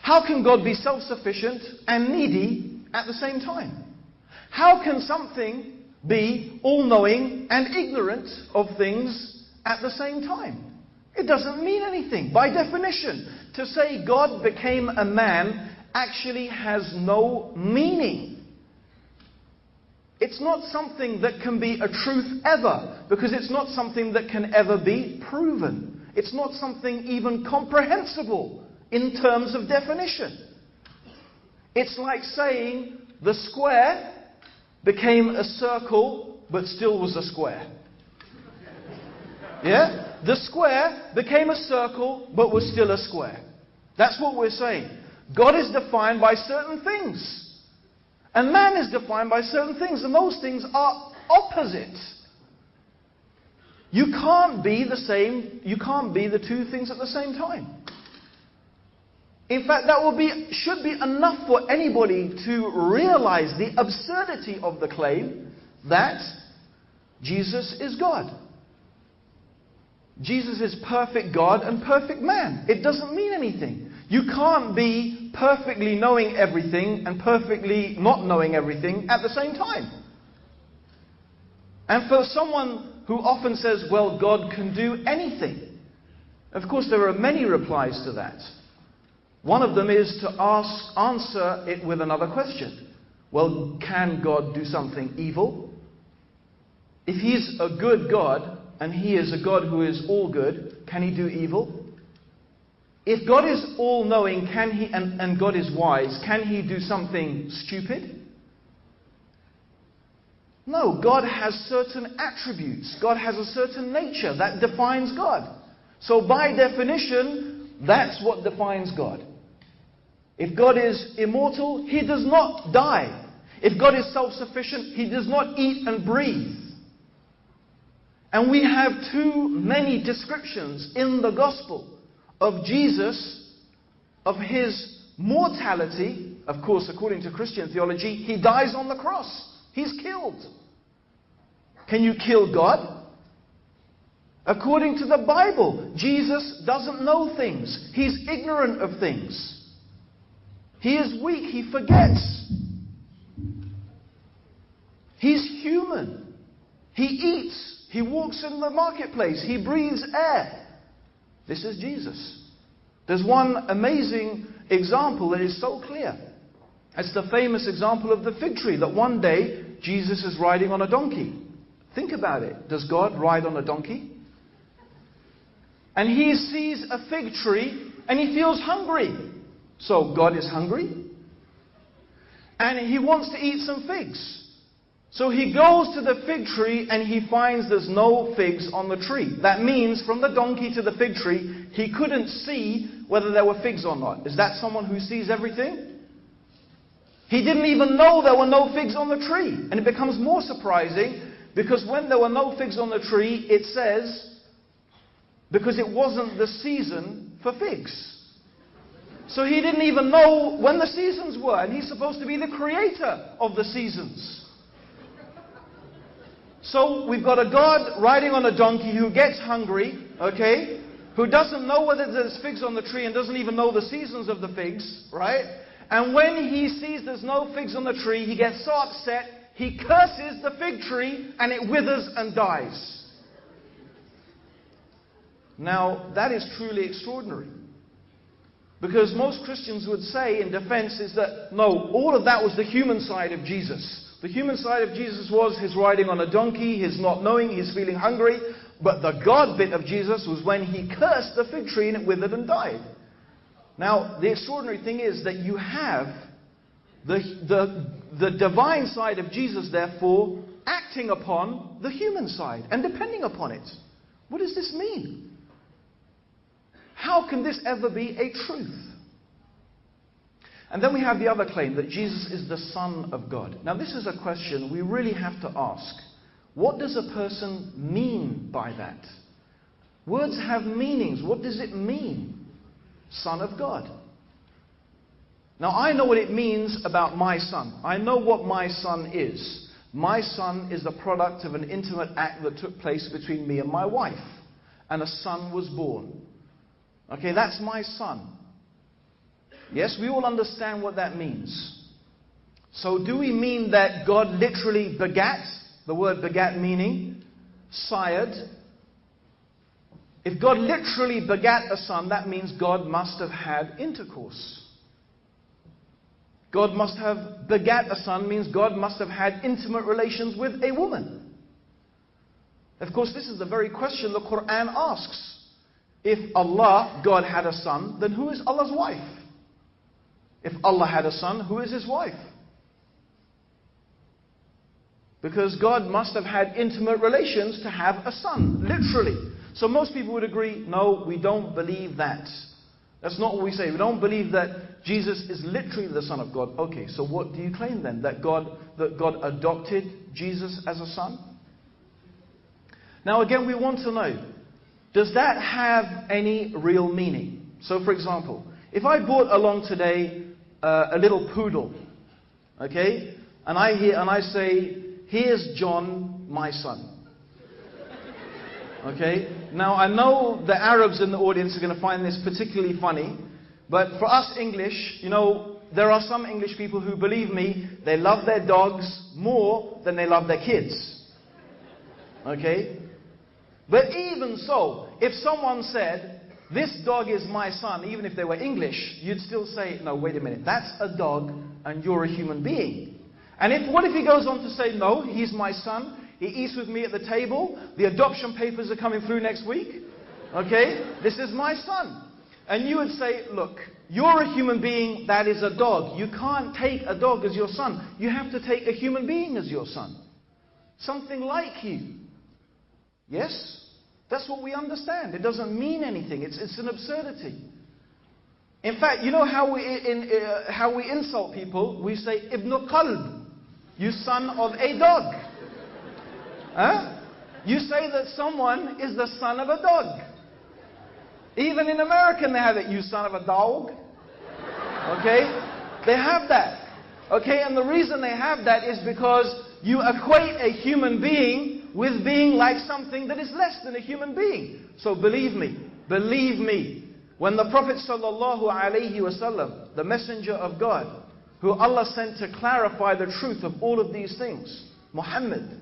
How can God be self-sufficient and needy at the same time? How can something be all-knowing and ignorant of things at the same time? It doesn't mean anything. By definition, to say God became a man actually has no meaning. It's not something that can be a truth ever, because it's not something that can ever be proven. It's not something even comprehensible in terms of definition. It's like saying the square became a circle but still was a square. Yeah? The square became a circle but was still a square. That's what we're saying. God is defined by certain things. And man is defined by certain things. And those things are opposites. You can't be the same. You can't be the two things at the same time. In fact, that should be enough for anybody to realize the absurdity of the claim that Jesus is God. Jesus is perfect God and perfect man. It doesn't mean anything. You can't be perfectly knowing everything and perfectly not knowing everything at the same time. And for someone who often says, well, God can do anything, of course there are many replies to that. One of them is to answer it with another question. Well, can God do something evil? If He's a good God, and He is a God who is all good, can He do evil? If God is all-knowing, and God is wise, can He do something stupid? No, God has certain attributes. God has a certain nature that defines God. So by definition, that's what defines God. If God is immortal, He does not die. If God is self-sufficient, He does not eat and breathe. And we have too many descriptions in the gospel of Jesus, of His mortality. Of course, according to Christian theology, He dies on the cross. He's killed. Can you kill God? According to the Bible, Jesus doesn't know things. He's ignorant of things. He is weak. He forgets. He's human. He eats. He walks in the marketplace. He breathes air. This is Jesus. There's one amazing example that is so clear. It's the famous example of the fig tree, that one day Jesus is riding on a donkey. Think about it. Does God ride on a donkey? And He sees a fig tree and He feels hungry. So God is hungry. And He wants to eat some figs. So He goes to the fig tree and He finds there's no figs on the tree. That means from the donkey to the fig tree, He couldn't see whether there were figs or not. Is that someone who sees everything? He didn't even know there were no figs on the tree. And it becomes more surprising because when there were no figs on the tree, it says, because it wasn't the season for figs. So He didn't even know when the seasons were. And He's supposed to be the creator of the seasons. So we've got a God riding on a donkey who gets hungry, okay? Who doesn't know whether there's figs on the tree and doesn't even know the seasons of the figs, right? And when he sees there's no figs on the tree, he gets so upset, he curses the fig tree and it withers and dies. Now, that is truly extraordinary. Because most Christians would say in defense is that, no, all of that was the human side of Jesus. The human side of Jesus was His riding on a donkey, His not knowing, His feeling hungry. But the God bit of Jesus was when He cursed the fig tree and it withered and died. Now, the extraordinary thing is that you have the divine side of Jesus, therefore, acting upon the human side and depending upon it. What does this mean? How can this ever be a truth? And then we have the other claim that Jesus is the Son of God. Now this is a question we really have to ask. What does a person mean by that? Words have meanings. What does it mean? Son of God. Now I know what it means about my son. I know what my son is. My son is the product of an intimate act that took place between me and my wife. And a son was born. Okay, that's my son. Yes, we all understand what that means. So do we mean that God literally begat? The word begat meaning sired. If God literally begat a son, that means God must have had intercourse. God must have begat a son means God must have had intimate relations with a woman. Of course, this is the very question the Quran asks. If Allah, God, had a son, then who is Allah's wife? If Allah had a son, who is His wife? Because God must have had intimate relations to have a son, literally. So most people would agree, no, we don't believe that. That's not what we say. We don't believe that Jesus is literally the Son of God. Okay, so what do you claim then? That God adopted Jesus as a son? Now again, we want to know, does that have any real meaning? So for example, if I brought along today a little poodle, okay, and I say, here's John, my son. Okay, now I know the Arabs in the audience are going to find this particularly funny, but for us English, you know, there are some English people who, believe me, they love their dogs more than they love their kids. Okay? But even so, if someone said, this dog is my son, even if they were English, you'd still say, no, wait a minute, that's a dog and you're a human being. And what if he goes on to say, no, he's my son, he eats with me at the table, the adoption papers are coming through next week, okay, this is my son. And you would say, look, you're a human being, that is a dog. You can't take a dog as your son. You have to take a human being as your son. Something like you. Yes? That's what we understand. It doesn't mean anything. It's an absurdity. In fact, you know how we insult people? We say, Ibn Qalb, you son of a dog. Huh? You say that someone is the son of a dog. Even in American they have it, you son of a dog. Okay? They have that. Okay, and the reason they have that is because you equate a human being with being like something that is less than a human being. So believe me, when the Prophet ﷺ, the messenger of God, who Allah sent to clarify the truth of all of these things, Muhammad,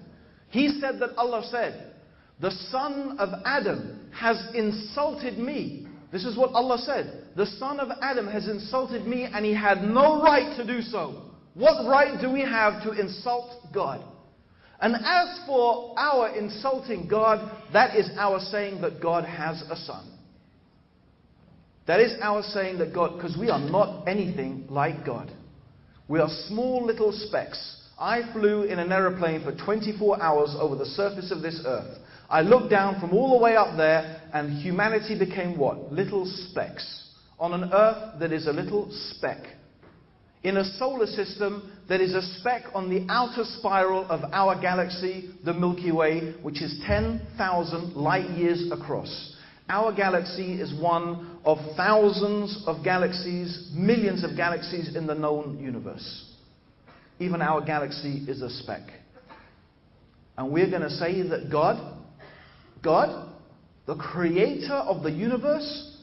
he said that Allah said, the son of Adam has insulted me. This is what Allah said. The son of Adam has insulted me and he had no right to do so. What right do we have to insult God? And as for our insulting God, that is our saying that God has a son. That is our saying that God, because we are not anything like God. We are small little specks. I flew in an aeroplane for 24 hours over the surface of this earth. I looked down from all the way up there and humanity became what? Little specks. On an earth that is a little speck. In a solar system that is a speck on the outer spiral of our galaxy, the Milky Way, which is 10,000 light years across. Our galaxy is one of thousands of galaxies, millions of galaxies in the known universe. Even our galaxy is a speck. And we're going to say that God, the creator of the universe,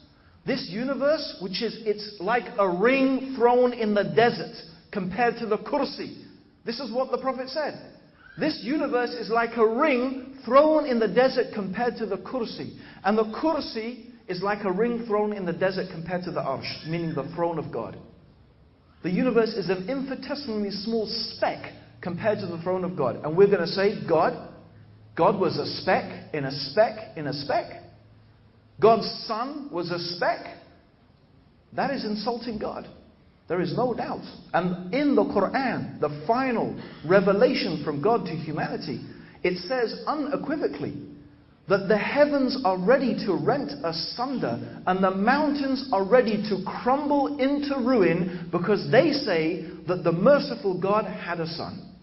this universe, which is, it's like a ring thrown in the desert compared to the kursi. This is what the Prophet said. This universe is like a ring thrown in the desert compared to the kursi. And the kursi is like a ring thrown in the desert compared to the arsh, meaning the throne of God. The universe is an infinitesimally small speck compared to the throne of God. And we're going to say, God was a speck in a speck in a speck. God's son was a speck. That is insulting God. There is no doubt. And in the Quran, the final revelation from God to humanity, it says unequivocally that the heavens are ready to rent asunder and the mountains are ready to crumble into ruin because they say that the merciful God had a son.